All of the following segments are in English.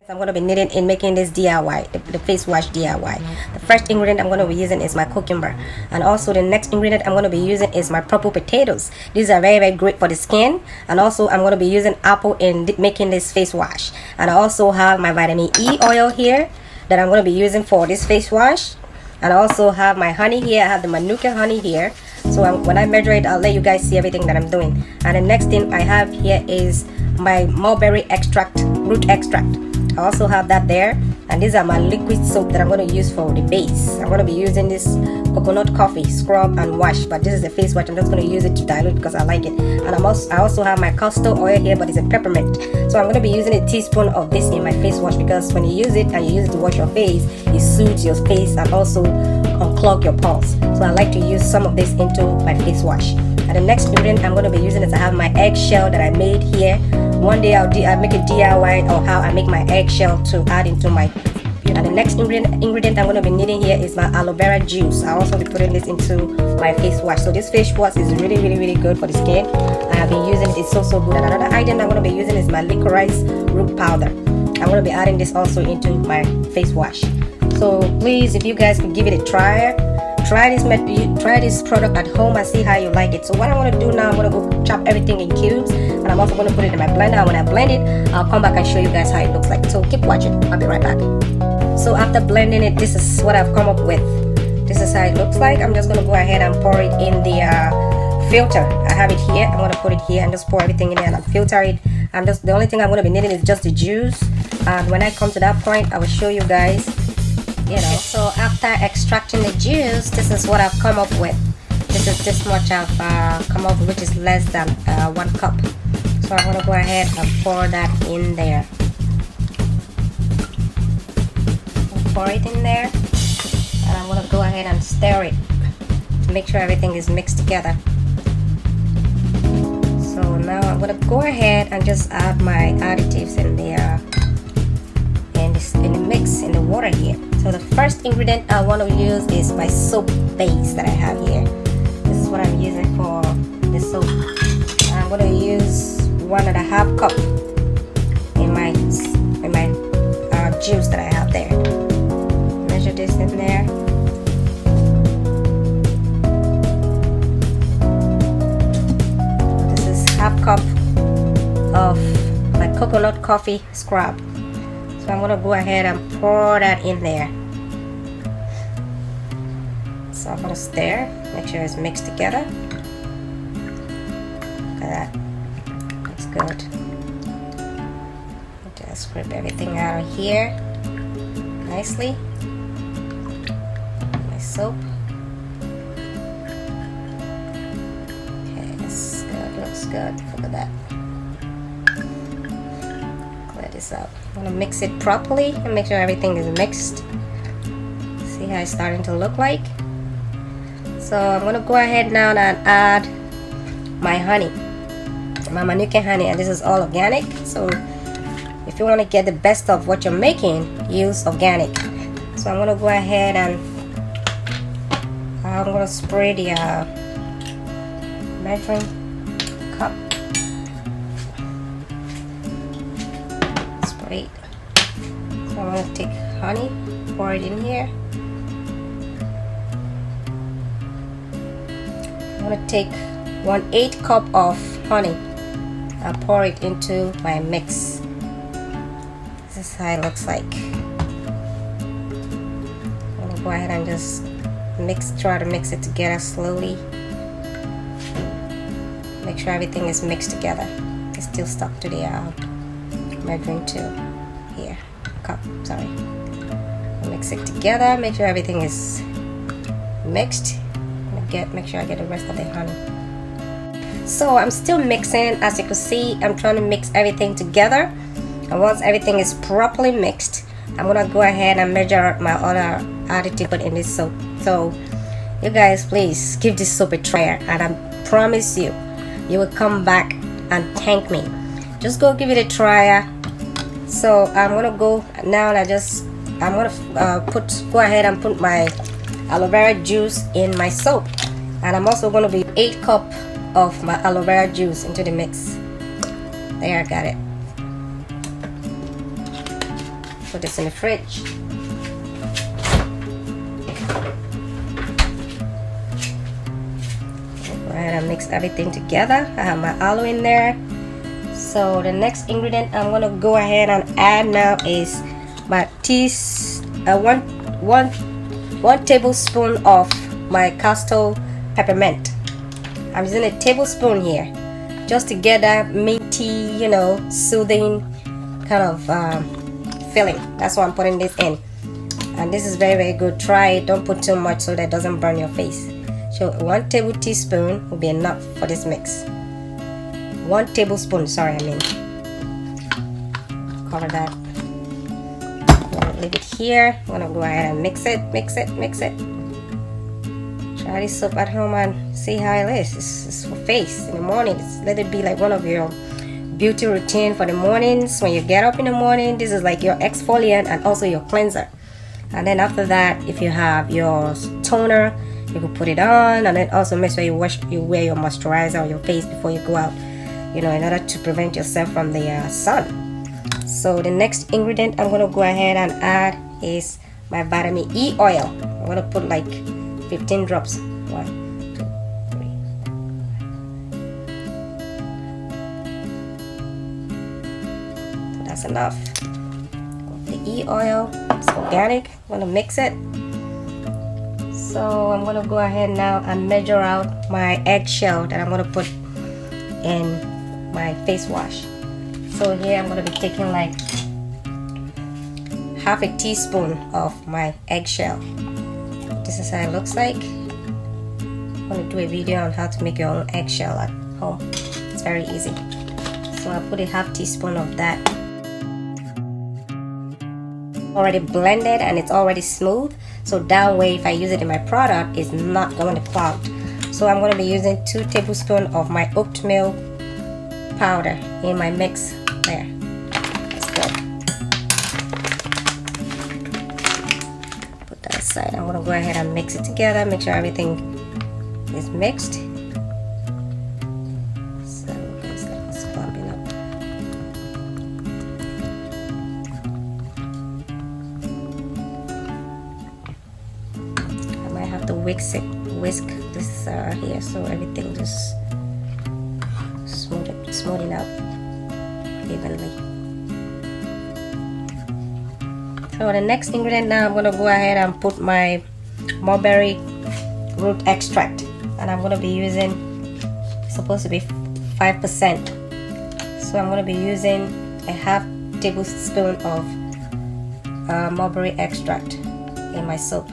I'm going to be needing in making this DIY, the face wash DIY. The first ingredient I'm going to be using is my cucumber, and also the next ingredient I'm going to be using is my purple potatoes. These are very great for the skin, and also I'm going to be using apple in making this face wash. And I also have my vitamin E oil here that I'm going to be using for this face wash, and I also have my honey here. I have the manuka honey here, so when I measure it, I'll let you guys see everything that I'm doing. And the next thing I have here is my mulberry extract, root extract. I also have that there, and these are my liquid soap that I'm going to use for the base. I'm going to be using this coconut coffee scrub and wash, but this is the face wash. I'm just going to use it to dilute because I like it. And I also have my castor oil here, but it's a peppermint, so I'm going to be using a teaspoon of this in my face wash, because when you use it and you use it to wash your face, it soothes your face and also unclog your pores. So I like to use some of this into my face wash. And the next ingredient I'm going to be using is I have my eggshell that I made here. One day I'll make a DIY or how I make my eggshell to add into my. And the next ingredient I'm going to be needing here is my aloe vera juice. I'll also be putting this into my face wash. So this face wash is really good for the skin. I have been using it. It's so good. And another item I'm going to be using is my licorice root powder. I'm going to be adding this also into my face wash. So please, if you guys could give it a try this product at home and see how you like it. So what I'm going to do now, I'm going to go chop everything in cubes, and I'm also going to put it in my blender. And when I blend it, I'll come back and show you guys how it looks like. So keep watching. I'll be right back. So after blending it, this is what I've come up with. This is how it looks like. I'm just going to go ahead and pour it in the filter. I have it here. I'm going to put it here and just pour everything in there and I'll filter it. The only thing I'm going to be needing is just the juice. And when I come to that point, I will show you guys. So after extracting the juice, this is what I've come up with. This much I've come up with, which is less than 1 cup. So I'm going to go ahead and pour that in there. I'll pour it in there, and I'm going to go ahead and stir it to make sure everything is mixed together. So now I'm going to go ahead and just add my additives in there. In the mix, in the water here. So the first ingredient I want to use is my soap base that I have here. This is what I'm using for the soap. I'm going to use 1.5 cup in my juice that I have there. Measure this in there. This is 1/2 cup of my coconut coffee scrub. So I'm going to go ahead and pour that in there. So I'm going to stir, make sure it's mixed together. Look at that. Looks good. Just scrape everything out of here nicely. My soap. Okay, that's good. Looks good. Look at that. This up. I'm going to mix it properly and make sure everything is mixed. See how it's starting to look like. So I'm going to go ahead now and add my honey, my manuka honey, and this is all organic. So if you want to get the best of what you're making, use organic. So I'm going to go ahead and I'm going to spray the measuring cup. Right. So I'm going to take honey, pour it in here. I'm going to take 1/8 cup of honey and pour it into my mix. This is how it looks like. I'm going to go ahead and just try to mix it together slowly. Make sure everything is mixed together. It's still stuck to the measuring tube here, cup, sorry. I'll mix it together, make sure everything is mixed. Make sure I get the rest of the honey. So I'm still mixing. As you can see, I'm trying to mix everything together, and once everything is properly mixed, I'm gonna go ahead and measure my other additive in this soap. So you guys, please give this soap a try, and I promise you will come back and thank me. Just go give it a try. So I'm gonna go now, and I'm gonna go ahead and put my aloe vera juice in my soap, and I'm also gonna be 8 cup of my aloe vera juice into the mix. There, I got it. Put this in the fridge. Go ahead and mix everything together. I have my aloe in there. So the next ingredient I'm gonna go ahead and add now is my one tablespoon of my castor peppermint. I'm using a tablespoon here just to get that minty, you know, soothing kind of feeling. That's why I'm putting this in, and this is very good. Try it, don't put too much so that it doesn't burn your face. So 1 tablespoon will be enough for this mix. 1 tablespoon, sorry, I mean. Cover that. Leave it here. I'm gonna go ahead and mix it. Try this soap at home and see how it is. It's for face in the morning. Let it be like one of your beauty routine for the mornings. When you get up in the morning, this is like your exfoliant and also your cleanser. And then after that, if you have your toner, you can put it on, and then also make sure you wear your moisturizer on your face before you go out, you know, in order to prevent yourself from the sun. So the next ingredient I'm gonna go ahead and add is my vitamin E oil. I'm gonna put like 15 drops. 1, 2, 3. So that's enough. The E oil, it's organic. I'm gonna mix it. So I'm gonna go ahead now and measure out my eggshell that I'm gonna put in my face wash. So here I'm gonna be taking like half a teaspoon of my eggshell. This is how it looks like. I'm gonna do a video on how to make your own eggshell at home. It's very easy. So I put a half teaspoon of that. Already blended and it's already smooth, so that way if I use it in my product, it's not going to clog. So I'm going to be using 2 tablespoons of my oatmeal powder in my mix there. That's good. Put that aside. I'm going to go ahead and mix it together, make sure everything is mixed. So it's like it's clumping up. To whisk this here so everything just smoothing out evenly. So the next ingredient now, I'm gonna go ahead and put my mulberry root extract, and I'm gonna be using, it's supposed to be 5%, so I'm gonna be using a half tablespoon of mulberry extract in my soap.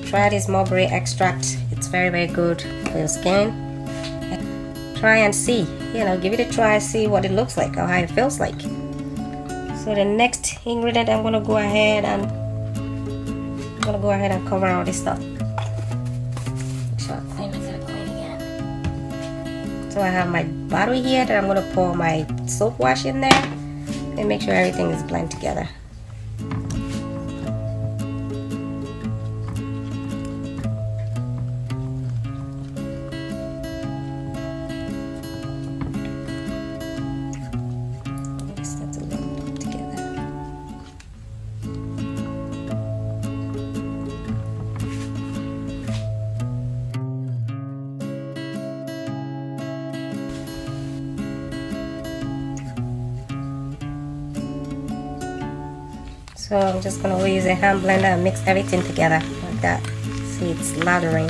Try this mulberry extract. It's very good for your skin. Try and see, you know, give it a try, see what it looks like or how it feels like. So the next ingredient, I'm gonna go ahead and cover all this stuff. So I have my bottle here that I'm gonna pour my soap wash in there and make sure everything is blended together. So I'm just going to use a hand blender and mix everything together like that. See, it's lathering.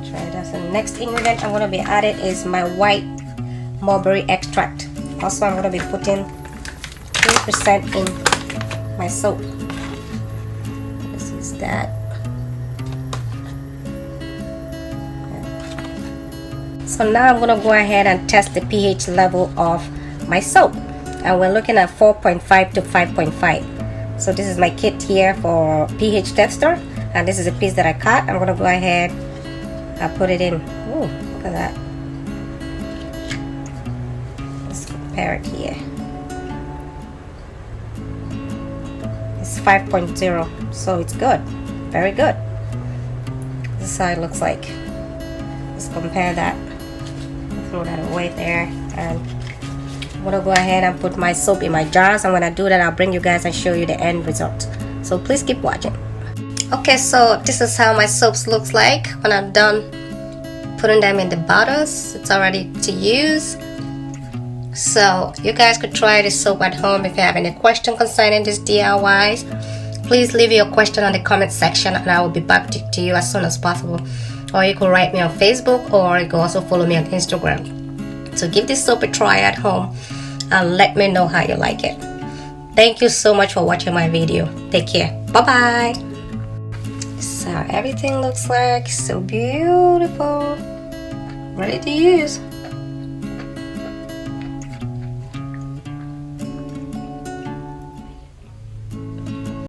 Try that. So the next ingredient I'm going to be adding is my white mulberry extract. Also, I'm going to be putting 3% in my soap. This is that. So now I'm going to go ahead and test the pH level of my soap. And we're looking at 4.5 to 5.5. So this is my kit here for pH tester, and this is a piece that I cut. I'm gonna go ahead and put it in. Ooh, look at that. Let's compare it here. It's 5.0, so it's good, very good. This is how it looks like. Let's compare that. throw that away there. And I'm gonna go ahead and put my soap in my jars, and when I do that, I'll bring you guys and show you the end result. So please keep watching. Okay, so this is how my soaps looks like when I'm done putting them in the bottles. It's all ready to use. So you guys could try this soap at home. If you have any question concerning this DIYs, please leave your question on the comment section and I will be back to you as soon as possible. Or you can write me on Facebook, or you can also follow me on Instagram. So give this soap a try at home and let me know how you like it. Thank you so much for watching my video. Take care. Bye bye. So everything looks like so beautiful. Ready to use.